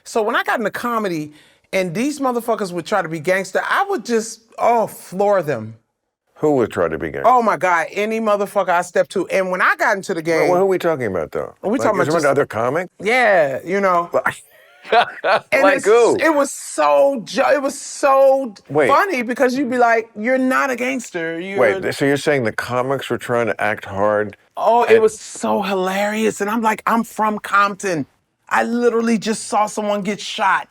So when I got into comedy and these motherfuckers would try to be gangster, I would just, floor them. Who would try to be gangster? Oh my God, any motherfucker I stepped to. And when I got into the game. Well, who are we talking about, though? We talking about just another comic? Yeah, you know. And like who? It was so funny because you'd be like, you're not a gangster. Wait, so you're saying the comics were trying to act hard? Oh, it was so hilarious. And I'm like, I'm from Compton. I literally just saw someone get shot.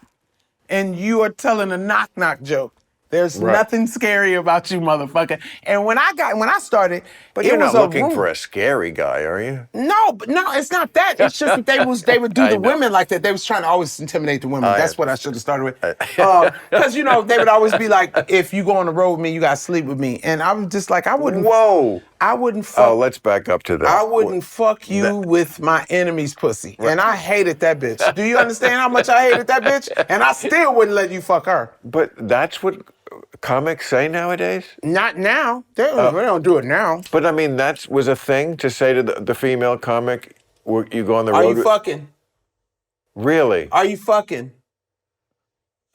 And you are telling a knock-knock joke. There's nothing scary about you, motherfucker. And when I started, but you're not looking for a scary guy, are you? No, it's not that. It's just that they would do the women like that. They was trying to always intimidate the women. That's what I should have started with. Because they would always be like, if you go on the road with me, you gotta sleep with me. And I was just like, I wouldn't. Whoa. I wouldn't fuck. Oh, let's back up to that. I wouldn't fuck you with my enemy's pussy. Right. And I hated that bitch. Do you understand how much I hated that bitch? And I still wouldn't let you fuck her. But that's what comics say nowadays? Not now. They don't do it now. But I mean, that was a thing to say to the female comic, you go on the road. Are you fucking? Really? Are you fucking?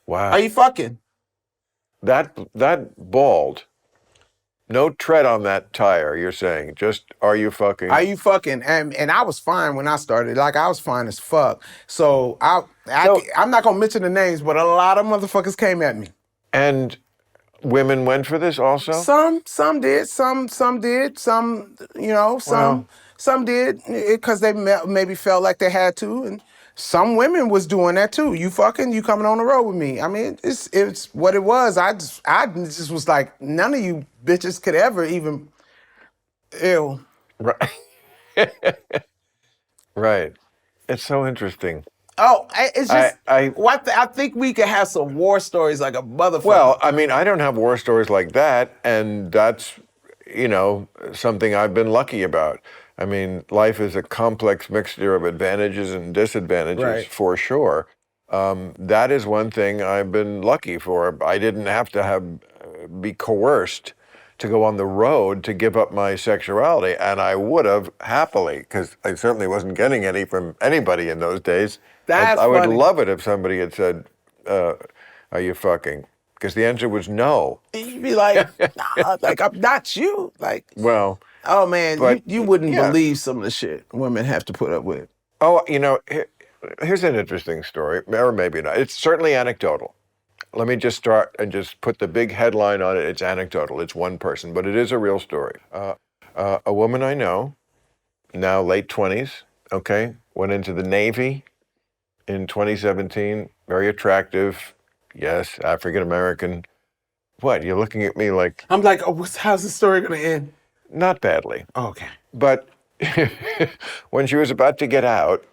Wow. Are you fucking? That bald. No tread on that tire, you're saying. Just, are you fucking? Are you fucking? And I was fine when I started. Like, I was fine as fuck. So, I'm not going to mention the names, but a lot of motherfuckers came at me. And women went for this also? Some did. Some did. Some did because they maybe felt like they had to. And some women was doing that too. You fucking, you coming on the road with me. I mean, it's what it was. I just was like, none of you bitches could ever even, ew. Right. Right. It's so interesting. Oh, it's just, I think we could have some war stories like a motherfucker. Well, I mean, I don't have war stories like that, and that's, something I've been lucky about. I mean, life is a complex mixture of advantages and disadvantages, for sure. That is one thing I've been lucky for. I didn't have to be coerced to go on the road to give up my sexuality, and I would have happily, because I certainly wasn't getting any from anybody in those days. I would love it if somebody had said, are you fucking? Because the answer was no. You'd be like, nah, like, I'm not you. Like, well. Oh, man, you wouldn't believe some of the shit women have to put up with. Oh, here's an interesting story, or maybe not. It's certainly anecdotal. Let me just start and just put the big headline on it. It's anecdotal. It's one person, but it is a real story. A woman I know, now late 20s, went into the Navy in 2017, very attractive, yes, African-American. What, you're looking at me like... I'm like, how's the story going to end? Not badly. Oh, okay. But when she was about to get out,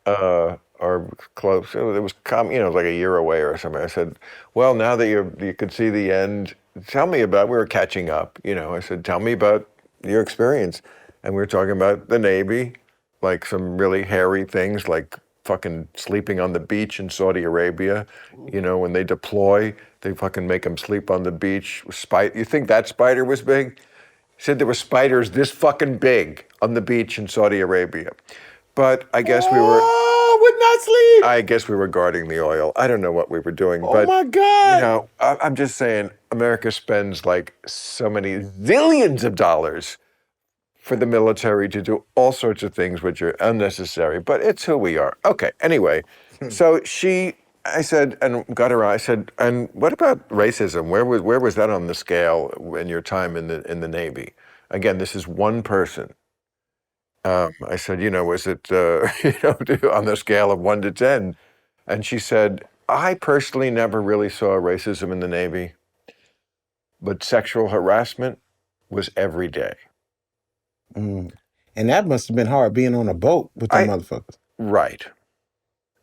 or close, it was like a year away or something, I said, well, now that you could see the end, tell me about, we were catching up, I said, tell me about your experience. And we were talking about the Navy, like some really hairy things, like fucking sleeping on the beach in Saudi Arabia. When they deploy, they fucking make them sleep on the beach. You think that spider was big? He said there were spiders this fucking big on the beach in Saudi Arabia. But I guess we were... Oh, would not sleep! I guess we were guarding the oil. I don't know what we were doing. Oh, my God! I'm just saying, America spends like so many zillions of dollars for the military to do all sorts of things which are unnecessary, but it's who we are. Okay, anyway, so I said, and got her, I said, and what about racism? Where was that on the scale in your time in the Navy? Again, this is one person. I said, was it, on the scale of 1 to 10? And she said, I personally never really saw racism in the Navy, but sexual harassment was every day. Mm. And that must have been hard being on a boat with them motherfuckers. Right.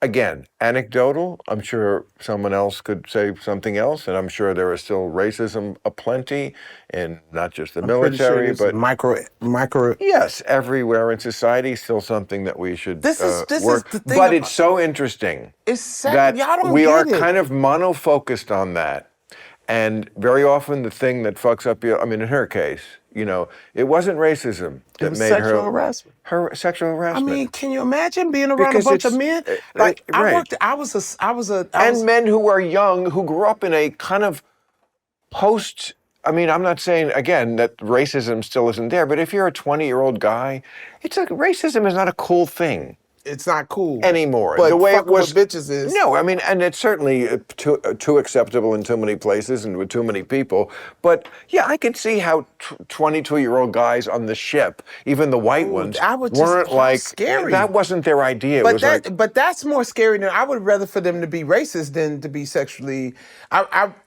Again, anecdotal. I'm sure someone else could say something else, and I'm sure there is still racism aplenty in not just the military, but micro. Yes, everywhere in society, still something that we should this is the thing. But it's so interesting that y'all don't we are get it. kind of monofocused on that, and very often the thing that fucks up in her case, You know, it wasn't racism It that was made sexual harassment. her sexual I harassment. mean, can you imagine being around Because a bunch of it's men? Like I right. worked, I And was men who are young, who grew up in a kind of post. I mean, I'm not saying again that racism still isn't there, but if you're a 20-year-old guy, it's like racism is not a cool thing it's not cool anymore. The but way it fucking with was. bitches is. No, I mean, and it's certainly too acceptable in too many places and with too many people. But yeah, I could see how 22-year-old guys on the ship, even the white Ooh, ones, I would just weren't how like scary. that. Wasn't their idea. It was like, But that's more scary than I would rather for them to be racist than to be sexually.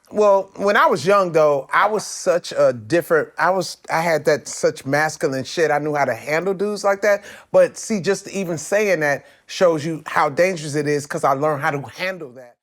Well, when I was young though, I was such a different. I had that such masculine shit. I knew how to handle dudes like that. But see, just even saying that shows you how dangerous it is because I learned how to handle that.